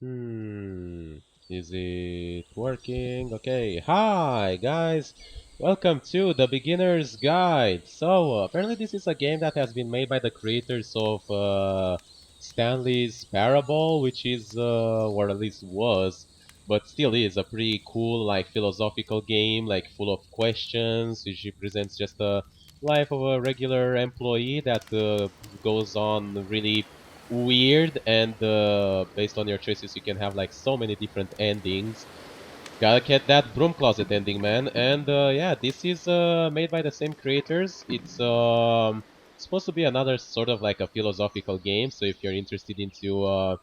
Hmm, is it working? Okay, hi guys! Welcome to the Beginner's Guide. So, apparently this is a game that has been made by the creators of Stanley's Parable, which is, or at least was, but still is a pretty cool, like, philosophical game, like, full of questions, which represents just the life of a regular employee that goes on really weird and based on your choices you can have like so many different endings. Gotta get that broom closet ending, man. And yeah, this is made by the same creators. It's supposed to be another sort of like a philosophical game, so if you're interested into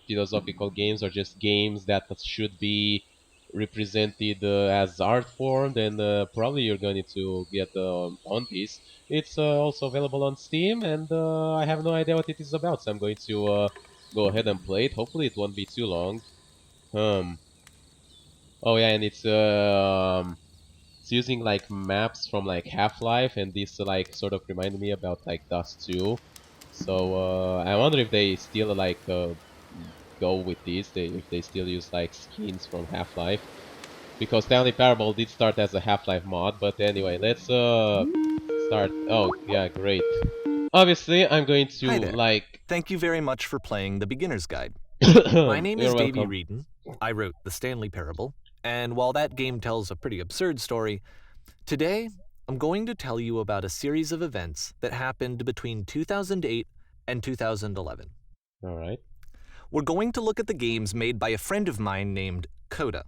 philosophical games or just games that should be represented as art form, then probably you're going to get on this. It's also available on Steam, and I have no idea what it is about, so I'm going to go ahead and play it. Hopefully, it won't be too long. Um. Oh yeah, and it's using like maps from like Half-Life, and this like sort of reminded me about like Dust 2. So I wonder if they still like go with this, if they still use like skins from Half-Life, because Stanley Parable did start as a Half-Life mod. But anyway, let's start. Oh yeah, great. Obviously, I'm going Hi to there. like. Thank you very much for playing the Beginner's Guide. My name is You're Davey welcome. Reedon. I wrote the Stanley Parable, and while that game tells a pretty absurd story, today I'm going to tell you about a series of events that happened between 2008 and 2011. All right. We're going to look at the games made by a friend of mine named Coda.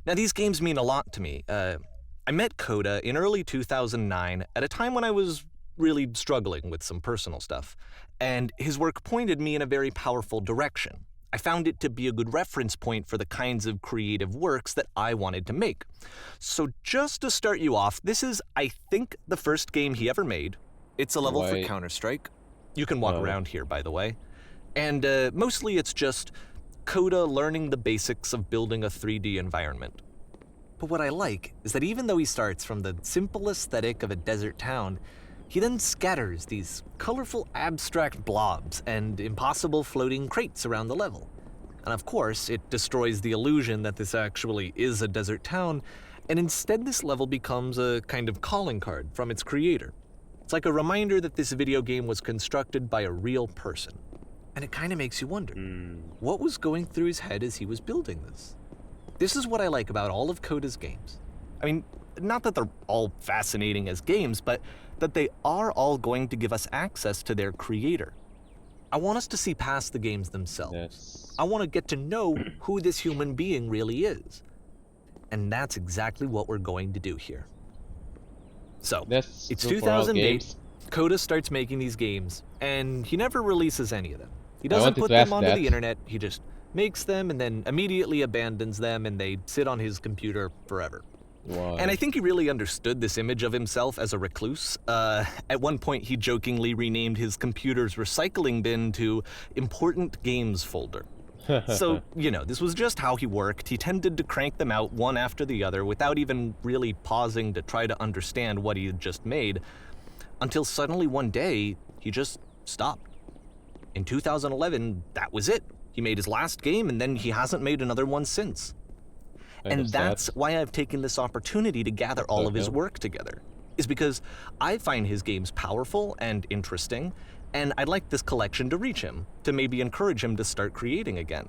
Now, these games mean a lot to me. I met Coda in early 2009 at a time when I was really struggling with some personal stuff, and his work pointed me in a very powerful direction. I found it to be a good reference point for the kinds of creative works that I wanted to make. So, just to start you off, this is, I think, the first game he ever made. It's a level for Why? Counter-Strike. You can walk Uh, around here, by the way. And mostly it's just Coda learning the basics of building a 3D environment. But what I like is that even though he starts from the simple aesthetic of a desert town, he then scatters these colorful abstract blobs and impossible floating crates around the level. And of course, it destroys the illusion that this actually is a desert town, and instead this level becomes a kind of calling card from its creator. It's like a reminder that this video game was constructed by a real person. And it kind of makes you wonder, hmm. what was going through his head as he was building this? This is what I like about all of Coda's games. I mean, not that they're all fascinating as games, but that they are all going to give us access to their creator. I want us to see past the games themselves. That's I want to get to know who this human being really is. And that's exactly what we're going to do here. So, that's it's true for all 2008, games. Coda starts making these games, and he never releases any of them. He I doesn't wanted put to them ask onto that. the internet, he just makes them and then immediately abandons them, and they sit on his computer forever. And I Why? think he really understood this image of himself as a recluse. At one point, he jokingly renamed his computer's recycling bin to Important Games Folder. So, this was just how he worked. He tended to crank them out one after the other without even really pausing to try to understand what he had just made, until suddenly one day, he just stopped. In 2011, that was it. He made his last game, and then he hasn't made another one since. Kind of And sad. that's why I've taken this opportunity to gather all of his Okay. work together, is because I find his games powerful and interesting, and I'd like this collection to reach him, to maybe encourage him to start creating again.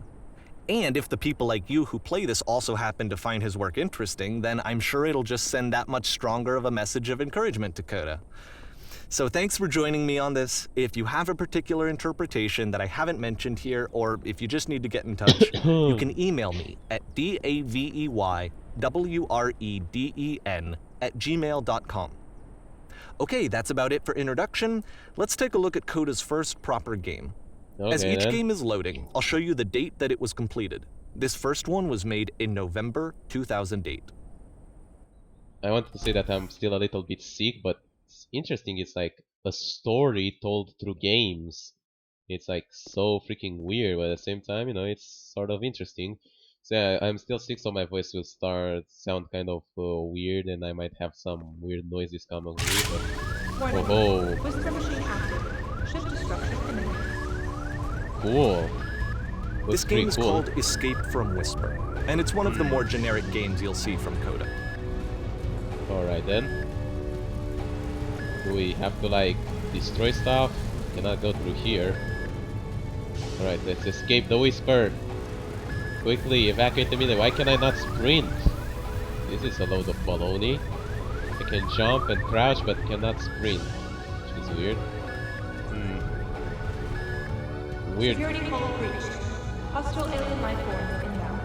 And if the people like you who play this also happen to find his work interesting, then I'm sure it'll just send that much stronger of a message of encouragement to Coda. So thanks for joining me on this. If you have a particular interpretation that I haven't mentioned here, or if you just need to get in touch, you can email me at daveywreden@gmail.com. Okay, that's about it for introduction. Let's take a look at Coda's first proper game. As Okay each then. game is loading, I'll show you the date that it was completed. This first one was made in November 2008. I wanted to say that I'm still a little bit sick, but it's interesting. It's like a story told through games. It's like so freaking weird, but at the same time, it's sort of interesting. So yeah, I'm still sick, so my voice will start sound kind of weird, and I might have some weird noises coming with. But oh Warning. ho, Whisper machine active. Shift to structure imminent. cool. This pretty game is cool. called Escape from Whisper, and it's one of the more generic games you'll see from Coda. Alright then. Do we have to like destroy stuff? Cannot go through here. Alright, let's escape the Whisper. Quickly evacuate the minute. Why can I not sprint? This is a load of baloney. I can jump and crouch but cannot sprint. Which is weird. Weird. Security hull breached. Hostile alien life forms inbound.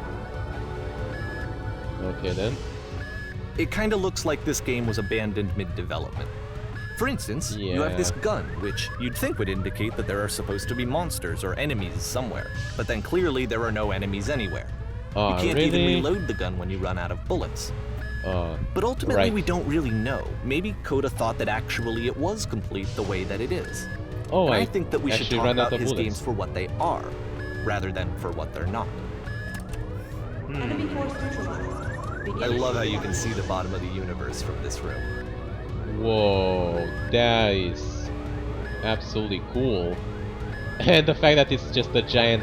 Okay then. It kinda looks like this game was abandoned mid-development. For instance, you have this Yeah. gun, which you'd think would indicate that there are supposed to be monsters or enemies somewhere, but then clearly there are no enemies anywhere. You can't even Really? reload the gun when you run out of bullets. But ultimately right. we don't really know. Maybe Coda thought that actually it was complete the way that it is. Oh, And I think that we should actually talk ran out about of his bullets. games for what they are, rather than for what they're not. Enemy force neutralized. I love how you can see the bottom of the universe from this room. Whoa, that is absolutely cool. And the fact that it's just a giant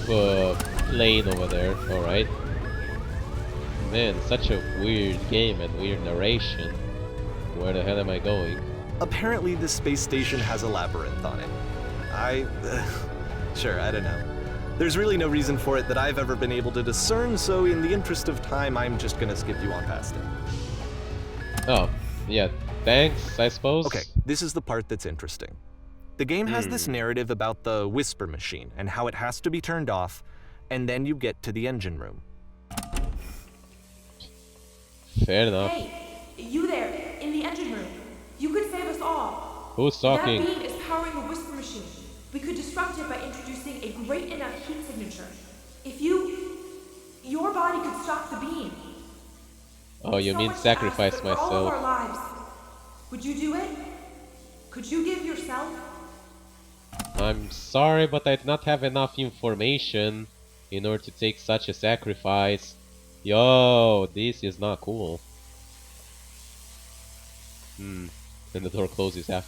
plane over there. Alright. Man, such a weird game and weird narration. Where the hell am I going? Apparently this space station has a labyrinth on it. Sure, I don't know. There's really no reason for it that I've ever been able to discern, so in the interest of time, I'm just gonna skip you on past it. Oh, yeah, thanks, I suppose. Okay, this is the part that's interesting. The game has this narrative about the Whisper machine and how it has to be turned off, and then you get to the engine room. Fair enough. Hey, you there, in the engine room. You could save us all. Who's talking? That beam is powering the Whisper machine. We could disrupt it by introducing a great enough heat signature. If your body could stop the beam. Oh, you So mean much to sacrifice ask, but for all of our myself. lives. Would you do it? Could you give yourself? I'm sorry, but I do not have enough information in order to take such a sacrifice. Yo, this is not cool. Then the door closes half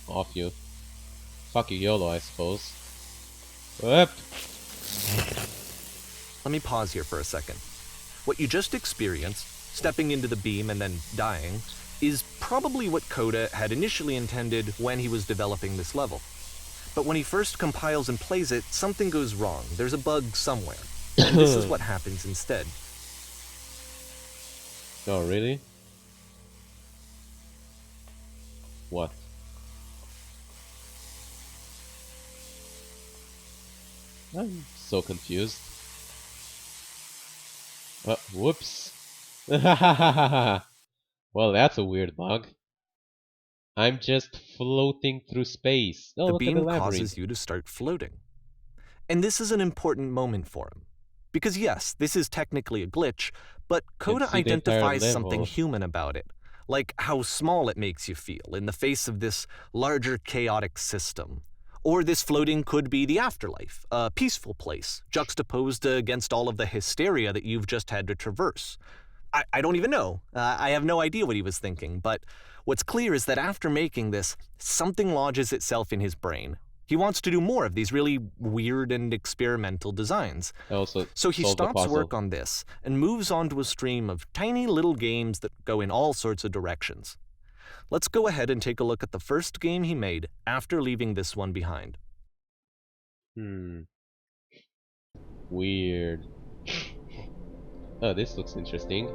off you. Fuck you, YOLO, I suppose. Whoop. Let me pause here for a second. What you just experienced, stepping into the beam and then dying, is probably what Coda had initially intended when he was developing this level. But when he first compiles and plays it, something goes wrong. There's a bug somewhere. And this is what happens instead. Oh, really? What? I'm so confused. Whoops. Well, that's a weird bug. I'm just floating through space. Oh, The look at the beam labyrinth. causes you to start floating. And this is an important moment for him. Because yes, this is technically a glitch, but Coda see the entire identifies something level. human about it. Like how small it makes you feel in the face of this larger chaotic system. Or this floating could be the afterlife, a peaceful place, juxtaposed against all of the hysteria that you've just had to traverse. I don't even know. I have no idea what he was thinking, but what's clear is that after making this, something lodges itself in his brain. He wants to do more of these really weird and experimental designs. I also So he solved the stops puzzle. work on this and moves on to a stream of tiny little games that go in all sorts of directions. Let's go ahead and take a look at the first game he made after leaving this one behind. Weird. Oh, this looks interesting.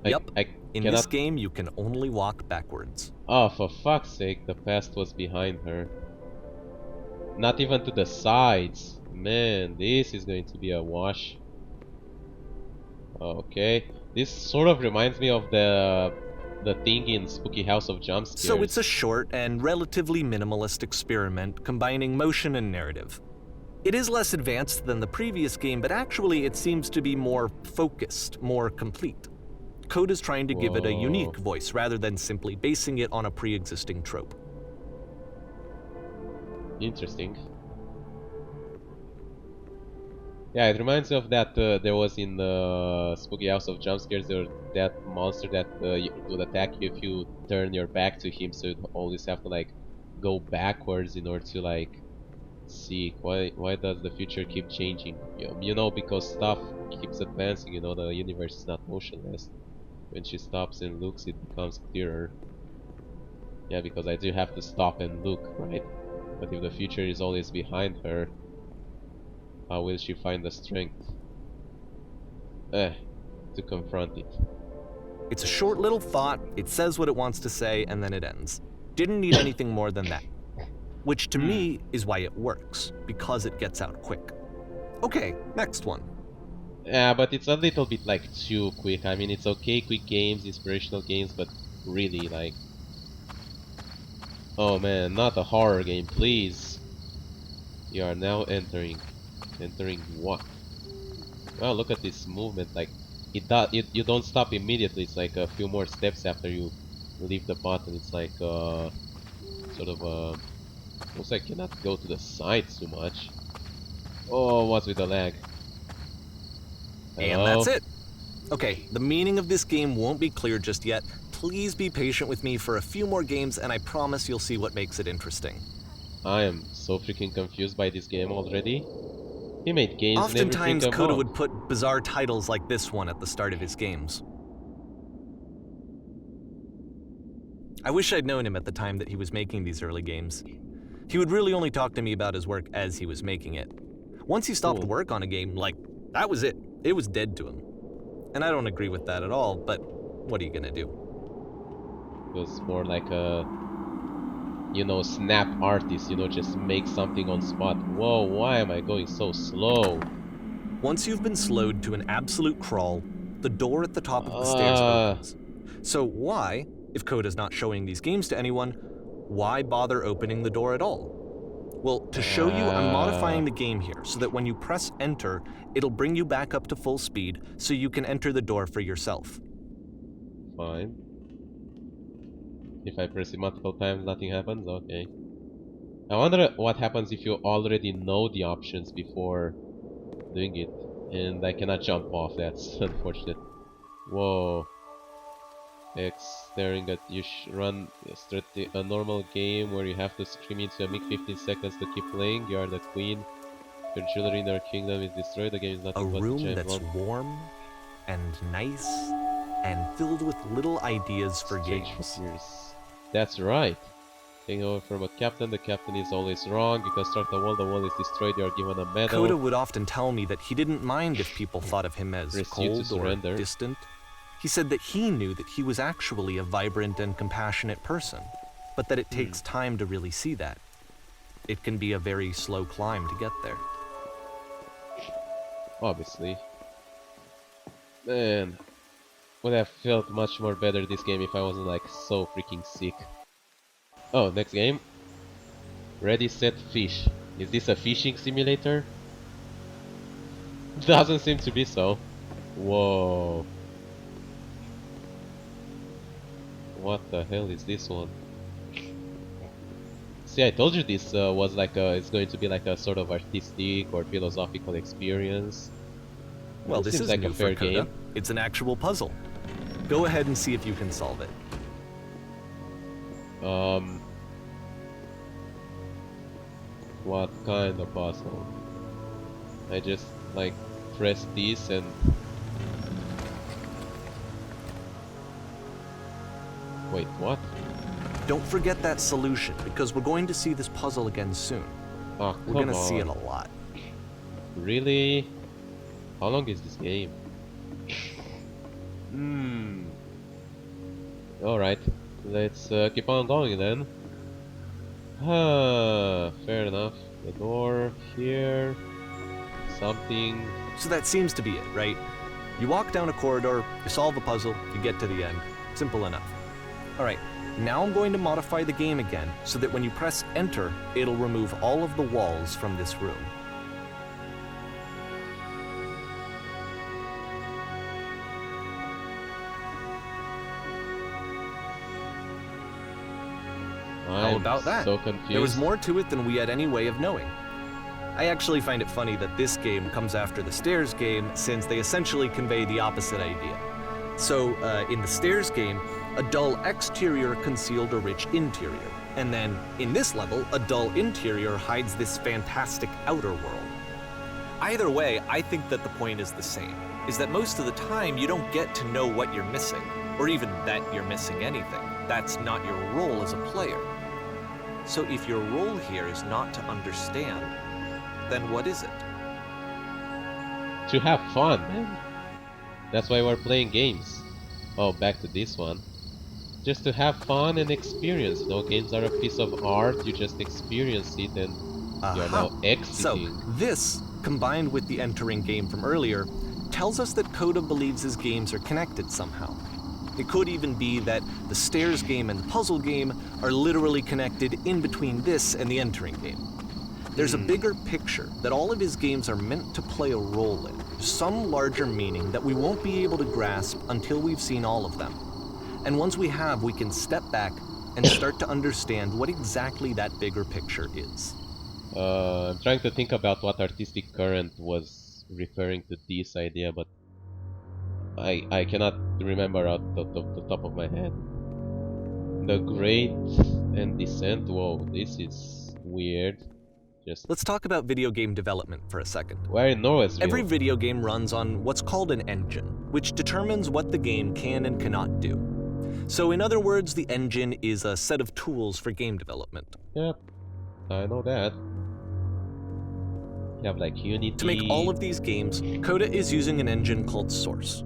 Yep. I In cannot... this game, you can only walk backwards. Oh, for fuck's sake, the past was behind her. Not even to the sides. Man, this is going to be a wash. Okay. This sort of reminds me of the thing in Spooky House of Jumpscares. So it's a short and relatively minimalist experiment combining motion and narrative. It is less advanced than the previous game, but actually it seems to be more focused, more complete. Code is trying to give it a unique voice rather than simply basing it on a pre-existing trope. Interesting. Yeah, it reminds me of that there was in the Spooky House of Jumpscares, there that monster that would attack you if you turn your back to him, so you'd always have to like go backwards in order to like Seek. Why does the future keep changing? You know, because stuff keeps advancing. You know, the universe is not motionless. When she stops and looks, it becomes clearer. Yeah, because I do have to stop and look, right? But if the future is always behind her, how will she find the strength to confront it? It's a short little thought, it says what it wants to say, and then it ends. Didn't need anything more than that. Which to me is why it works, because it gets out quick. Okay, next one. Yeah, but it's a little bit like too quick. I mean, it's okay, quick games, inspirational games, but really like... Oh man, not a horror game, please. You are now entering. Entering what? Well, look at this movement. Like, you don't stop immediately. It's like a few more steps after you leave the button. It's like sort of looks like you cannot go to the sides too much. Oh, what's with the lag? And Hello? that's it. Okay, the meaning of this game won't be clear just yet. Please be patient with me for a few more games, and I promise you'll see what makes it interesting. I am so freaking confused by this game already. He made games Oftentimes, and Coda everything. would put bizarre titles like this one at the start of his games. I wish I'd known him at the time that he was making these early games. He would really only talk to me about his work as he was making it. Once he stopped work on a game, like, that was it. It was dead to him. And I don't agree with that at all, but what are you gonna do? It was more like a, you know, snap artist, you know, just make something on spot. Whoa, why am I going so slow? Once you've been slowed to an absolute crawl, the door at the top of the stairs opens. So why, if Coda's not showing these games to anyone, why bother opening the door at all? Well, to show you, I'm modifying the game here so that when you press enter, it'll bring you back up to full speed so you can enter the door for yourself. Fine. If I press it multiple times, nothing happens? Okay. I wonder what happens if you already know the options before doing it. And I cannot jump off, that's unfortunate. Whoa. X staring at you run a normal game where you have to scream into a mic 15 seconds to keep playing. You are the queen. Your jewelry in our kingdom is destroyed. The game is nothing but a room that's bomb. warm and nice and filled with little ideas for games. That's right. Taking over from a captain, the captain is always wrong. You can start the wall is destroyed, you are given a medal. Coda would often tell me that he didn't mind if people thought of him as cold or distant. He said that he knew that he was actually a vibrant and compassionate person, but that it takes time to really see that. It can be a very slow climb to get there. Obviously. Man, would have felt much more better this game if I wasn't like so freaking sick. Oh, next game. Ready, set, fish. Is this a fishing simulator? Doesn't seem to be so. Whoa. What the hell is this one? See, I told you this was like it's going to be like a sort of artistic or philosophical experience. Well, this is like new a fair for Coda. game. It's an actual puzzle. Go ahead and see if you can solve it. What kind of puzzle? I just like press this and... Wait, what? Don't forget that solution, because we're going to see this puzzle again soon. Oh, We're going to see it a lot. Really? How long is this game? Alright, let's keep on going then. Fair enough. The door here. Something. So that seems to be it, right? You walk down a corridor, you solve the puzzle, you get to the end. Simple enough. Alright, now I'm going to modify the game again so that when you press enter, it'll remove all of the walls from this room. How about that? So confused. There was more to it than we had any way of knowing. I actually find it funny that this game comes after the Stairs game, since they essentially convey the opposite idea. So, in the Stairs game, a dull exterior concealed a rich interior. And then, in this level, a dull interior hides this fantastic outer world. Either way, I think that the point is the same, is that most of the time you don't get to know what you're missing, or even that you're missing anything. That's not your role as a player. So if your role here is not to understand, then what is it? To have fun, man. That's why we're playing games. Oh, back to this one. Just to have fun and experience. No, games are a piece of art, you just experience it and you're now exiting. So, this, combined with the entering game from earlier, tells us that Coda believes his games are connected somehow. It could even be that the stairs game and the puzzle game are literally connected in between this and the entering game. There's a bigger picture that all of his games are meant to play a role in, some larger meaning that we won't be able to grasp until we've seen all of them. And once we have, we can step back and start to understand what exactly that bigger picture is. I'm trying to think about what artistic current was referring to this idea, but I cannot remember out of the top of my head. The Great and Descent. Whoa, this is weird. Let's talk about video game development for a second. We're in Norwesville. Every video game runs on what's called an engine, which determines what the game can and cannot do. So in other words, the engine is a set of tools for game development. Yep, I know that. You have like Unity. To make all of these games, Coda is using an engine called Source.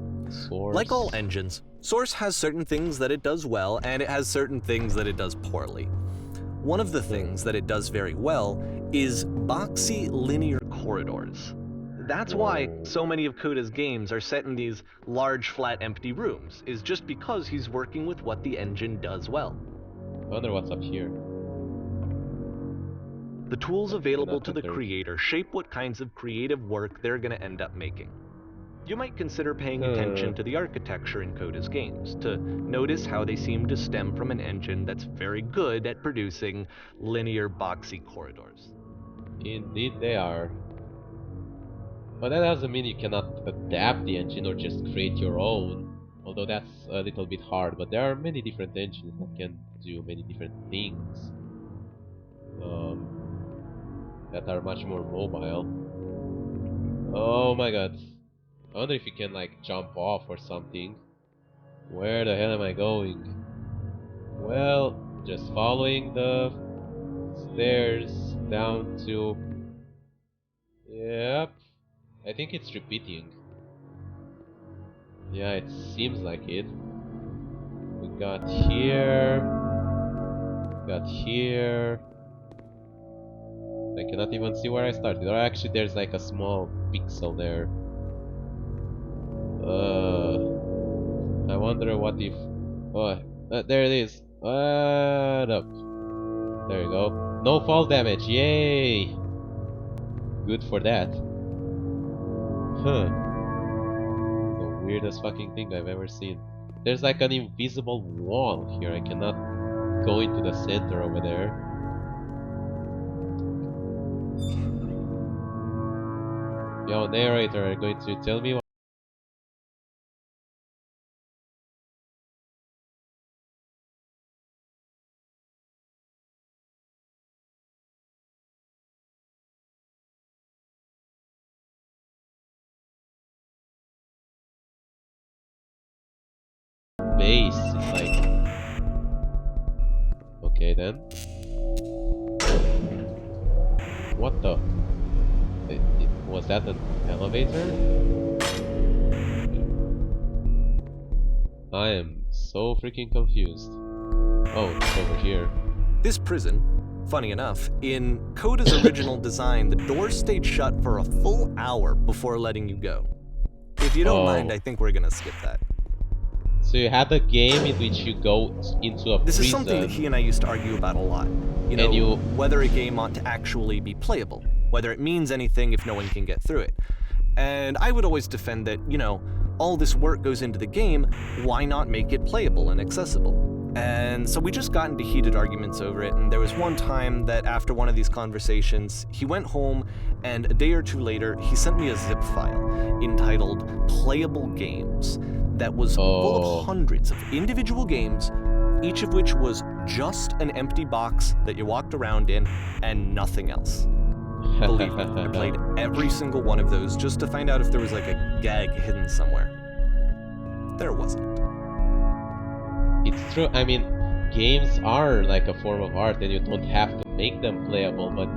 Like all engines, Source has certain things that it does well, and it has certain things that it does poorly. One of the things that it does very well is boxy linear corridors. That's why so many of Coda's games are set in these large, flat, empty rooms, is just because he's working with what the engine does well. I wonder what's up here. The tools available to the creator shape what kinds of creative work they're going to end up making. You might consider paying attention to the architecture in Coda's games, to notice how they seem to stem from an engine that's very good at producing linear, boxy corridors. Indeed they are. But that doesn't mean you cannot adapt the engine or just create your own, although that's a little bit hard, but there are many different engines that can do many different things that are much more mobile. Oh my god. I wonder if you can like jump off or something. Where the hell am I going? Well, just following the stairs down to... Yep. I think it's repeating. Yeah, it seems like it. We got here. Got here. I cannot even see where I started. Or actually there's like a small pixel there. I wonder what if... Oh, there it is. What up? There you go. No fall damage, yay! Good for that. Huh. The weirdest fucking thing I've ever seen. There's like an invisible wall here. I cannot go into the center over there. Yo, narrator, are you going to tell me what? Base is like... Okay then. What the? Was that an elevator? I am so freaking confused. Oh, it's over here. This prison, funny enough, in Coda's original design, the doors stayed shut for a full hour before letting you go. If you don't mind, I think we're gonna skip that. So you had a game in which you go into a prison. This is something that he and I used to argue about a lot. You know, whether a game ought to actually be playable, whether it means anything if no one can get through it. And I would always defend that, you know, all this work goes into the game, why not make it playable and accessible? And so we just got into heated arguments over it, and there was one time that after one of these conversations, he went home, and a day or two later, he sent me a zip file entitled Playable Games that was full of hundreds of individual games, each of which was just an empty box that you walked around in and nothing else. Believe me, I played every single one of those just to find out if there was like a gag hidden somewhere. There wasn't. It's true. I mean, games are like a form of art and you don't have to make them playable, but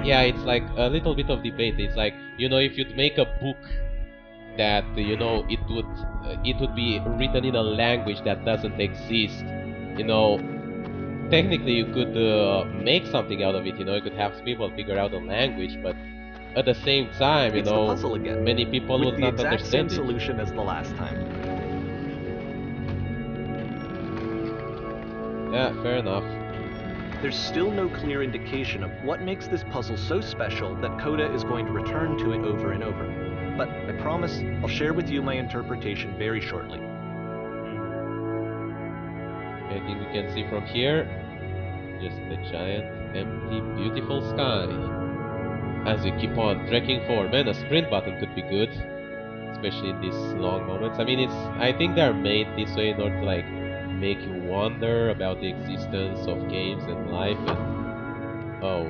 yeah, it's like a little bit of debate. It's like, you know, if you'd make a book that, you know, it would be written in a language that doesn't exist, you know, technically you could make something out of it, you know, you could have people figure out a language, but at the same time, you It's know, the puzzle again, many people would not with the exact same understand it. solution as the last time. Yeah, fair enough. There's still no clear indication of what makes this puzzle so special that Coda is going to return to it over and over. But I promise I'll share with you my interpretation very shortly. Anything we can see from here? Just a giant, empty, beautiful sky. As we keep on trekking forward, man, a sprint button could be good, especially in these long moments. I mean, I think they're made this way in order to like make you wonder about the existence of games and life. And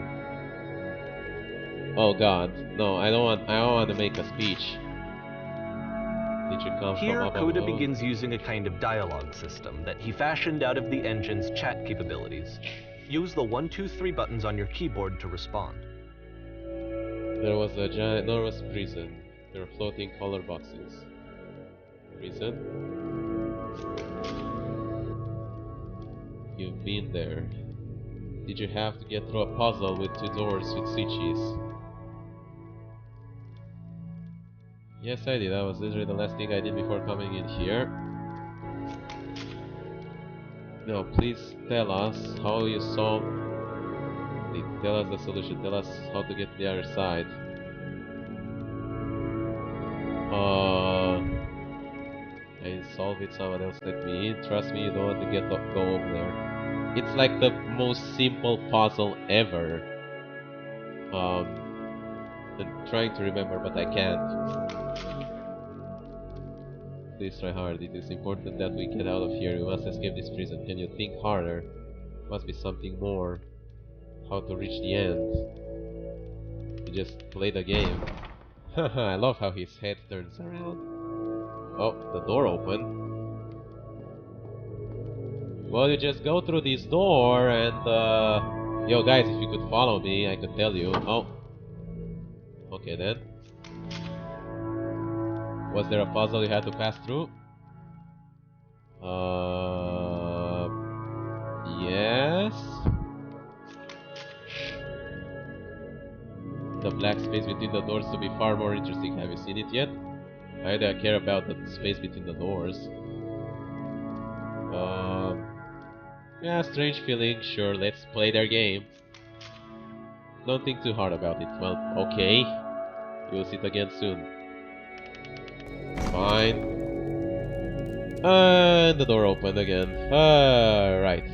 oh God, no, I don't want to make a speech. Did you come Here, from up Coda above? begins using a kind of dialogue system that he fashioned out of the engine's chat capabilities. Use the 1, 2, 3 buttons on your keyboard to respond. There was a giant, enormous prison. There were floating color boxes. Prison? You've been there. Did you have to get through a puzzle with 2 doors with switches? Yes, I did. That was literally the last thing I did before coming in here. Now, please tell us how you solved it. Tell us the solution. Tell us how to get to the other side. I solve it. Someone else let me in. Trust me, you don't want to go over there. It's like the most simple puzzle ever. I'm trying to remember, but I can't. Please try hard. It is important that we get out of here. We must escape this prison. Can you think harder? Must be something more. How to reach the end. You just play the game. Haha, I love how his head turns around. Oh, the door opened. Well, you just go through this door and yo guys, if you could follow me, I could tell you. Oh. Okay then. Was there a puzzle you had to pass through? Yes. The black space between the doors to be far more interesting. Have you seen it yet? Why do I care about the space between the doors? Yeah, strange feeling. Sure, let's play their game. Don't think too hard about it. Well, okay. You'll see it again soon. Fine. And the door opened again. Right.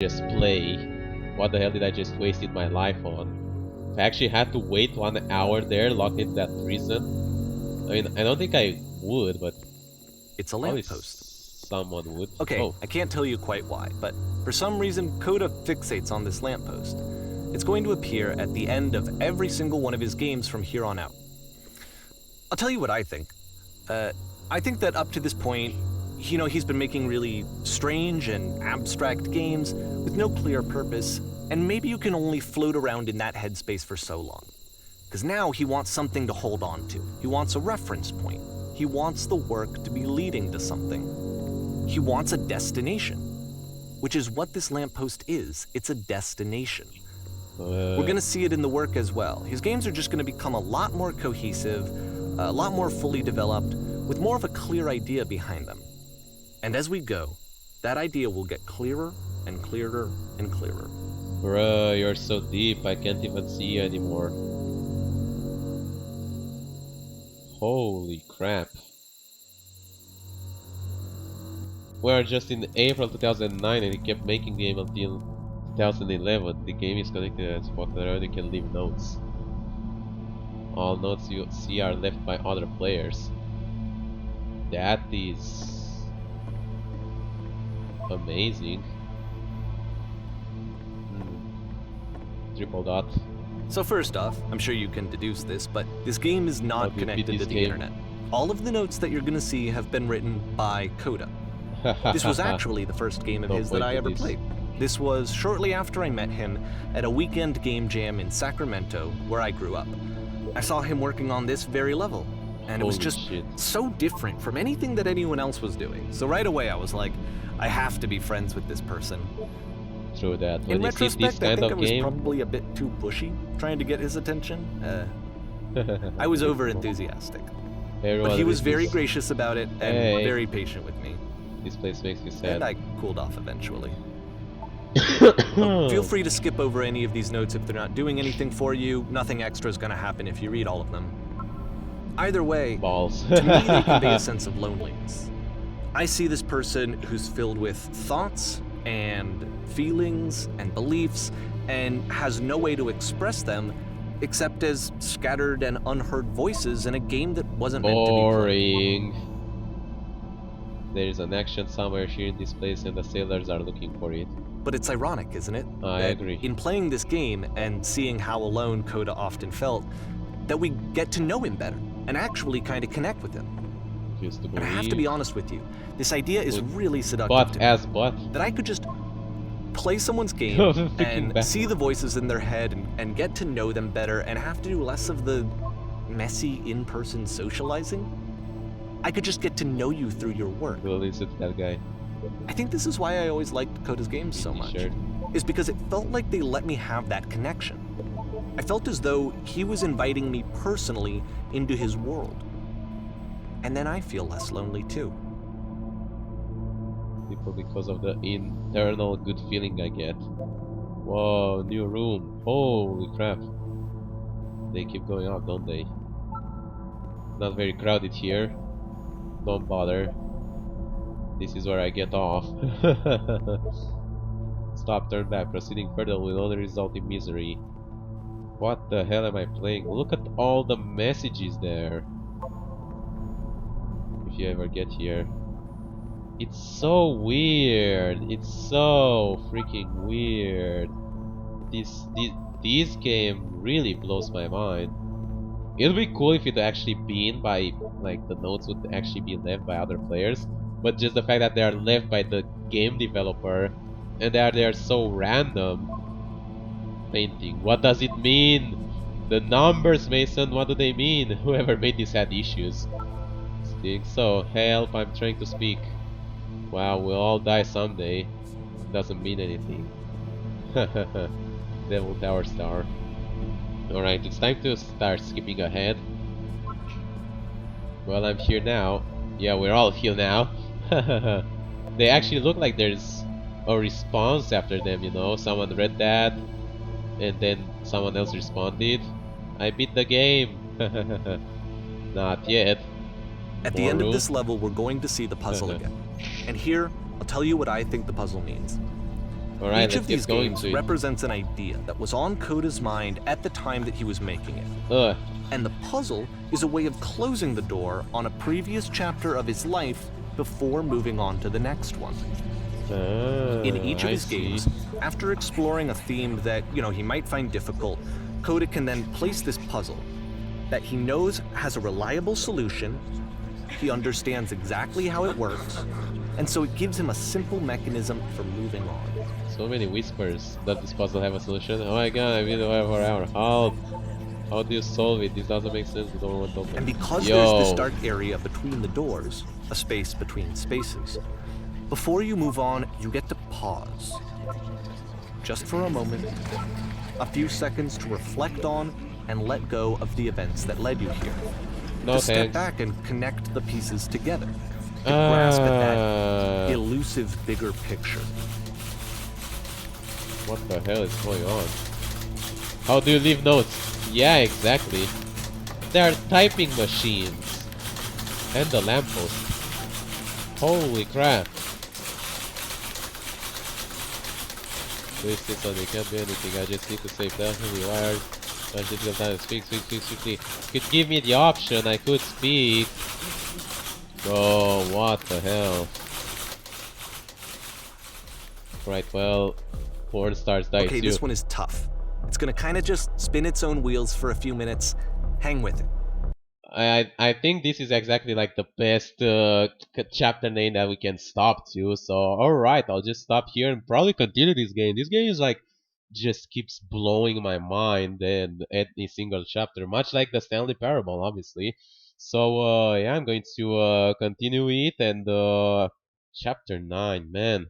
Just play. What the hell did I just wasted my life on? I actually had to wait 1 hour there, locked in that prison. I mean, I don't think I would, but It's a probably lamppost. someone would. Okay, Oh. I can't tell you quite why, but for some reason, Coda fixates on this lamppost. It's going to appear at the end of every single one of his games from here on out. I'll tell you what I think. I think that up to this point, you know, he's been making really strange and abstract games with no clear purpose, and maybe you can only float around in that headspace for so long. Because now he wants something to hold on to. He wants a reference point. He wants the work to be leading to something. He wants a destination, which is what this lamppost is. It's a destination. We're gonna see it in the work as well. His games are just gonna become a lot more cohesive, a lot more fully developed, with more of a clear idea behind them. And as we go, that idea will get clearer and clearer and clearer. Bruh, you're so deep, I can't even see you anymore. Holy crap. we're just in April 2009 and he kept making the game until 2011. The game is connected as Spotify. You can leave notes. All notes you see are left by other players. That is amazing. Triple dot. So first off, I'm sure you can deduce this, but this game is not How do you beat connected to this the game? internet. All of the notes that you're gonna see have been written by Coda. This was actually the first game of Don't his that wait I for ever this. played. This was shortly after I met him at a weekend game jam in Sacramento, where I grew up. I saw him working on this very level, and it was Holy just shit. so different from anything that anyone else was doing. So right away I was like, I have to be friends with this person. True that. When In you see this retrospect, I kind think I of was game, probably a bit too pushy, trying to get his attention. I was over enthusiastic. everyone But he was is very this- gracious about it and Hey. very patient with me. This place makes me And sad. I cooled off eventually. Feel free to skip over any of these notes if they're not doing anything for you. Nothing extra is going to happen if you read all of them. Either way, Balls. to me they convey a sense of loneliness. I see this person who's filled with thoughts and feelings and beliefs and has no way to express them except as scattered and unheard voices in a game that wasn't meant to be played. Boring. There is an action somewhere here in this place and the sailors are looking for it. But it's ironic, isn't it? I that agree. In playing this game and seeing how alone Coda often felt, that we get to know him better and actually kind of connect with him. Refuse to And I have to be believe. honest with you, this idea is With really seductive But to me. as but. That I could just play someone's game Freaking and bad. see the voices in their head and get to know them better and have to do less of the messy in-person socializing. I could just get to know you through your work. We'll listen to that guy. I think this is why I always liked Coda's games so much. Shirt. Is because it felt like they let me have that connection. I felt as though he was inviting me personally into his world. And then I feel less lonely too. People because of the internal good feeling I get. Whoa, new room. Holy crap. They keep going up, don't they? Not very crowded here. Don't bother. This is where I get off. Stop, turn back. Proceeding further will only result in misery. What the hell am I playing? Look at all the messages there. If you ever get here. It's so weird. It's so freaking weird. This game really blows my mind. It'd be cool if it actually been by, like, the notes would actually be left by other players, but just the fact that they are left by the game developer and they are so random. Painting. What does it mean? The numbers, Mason. What do they mean? Whoever made this had issues. Think so. Help! I'm trying to speak. Wow, we'll all die someday. Doesn't mean anything. Devil Tower Star. Alright, it's time to start skipping ahead. Well, I'm here now. Yeah, we're all here now. They actually look like there's a response after them, you know. Someone read that, and then someone else responded. I beat the game. Not yet. At the More end room? of this level, we're going to see the puzzle again. And here, I'll tell you what I think the puzzle means. Alright, Each let's of these get going games to it. represents an idea that was on Coda's mind at the time that he was making it. Ugh. And the puzzle is a way of closing the door on a previous chapter of his life before moving on to the next one. In each of I his see. games, after exploring a theme that, he might find difficult, Coda can then place this puzzle that he knows has a reliable solution, he understands exactly how it works, and so it gives him a simple mechanism for moving on. So many whispers. Does this puzzle have a solution? Oh my god, I've been away for an hour. How do you solve it? This doesn't make sense. The door won't open. And because Yo. there's this dark area between the doors, a space between spaces, before you move on, you get to pause. Just for a moment, a few seconds to reflect on and let go of the events that led you here. No to step thanks. back and connect the pieces together. To grasp at that elusive bigger picture. What the hell is going on? How do you leave notes? Yeah, exactly. There are typing machines. And the lamppost. Holy crap. Twisted so they can't do anything. I just need to save them. Rewired. Much difficult time to speak, quickly. Could give me the option, I could speak. Oh, what the hell. Right, well, porn stars die Okay, too. this one is tough. It's gonna kinda just spin its own wheels for a few minutes. Hang with it. I think this is exactly like the best chapter name that we can stop to. So alright, I'll just stop here and probably continue this game. This game is like just keeps blowing my mind and any single chapter, much like the Stanley Parable, obviously. So yeah, I'm going to continue it and chapter 9, man.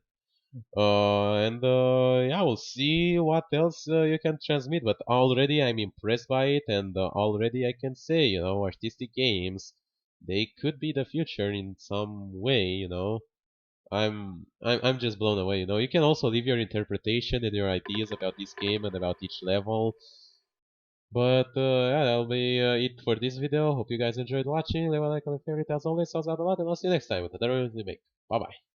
Yeah, we'll see what else you can transmit. But already I'm impressed by it, and already I can say, you know, artistic games, they could be the future in some way. You know, I'm just blown away. You know, you can also leave your interpretation and your ideas about this game and about each level. But yeah, that'll be it for this video. Hope you guys enjoyed watching. Leave a like on the favorite as always. Sounds out a lot, and I'll see you next time with another remake. Bye bye.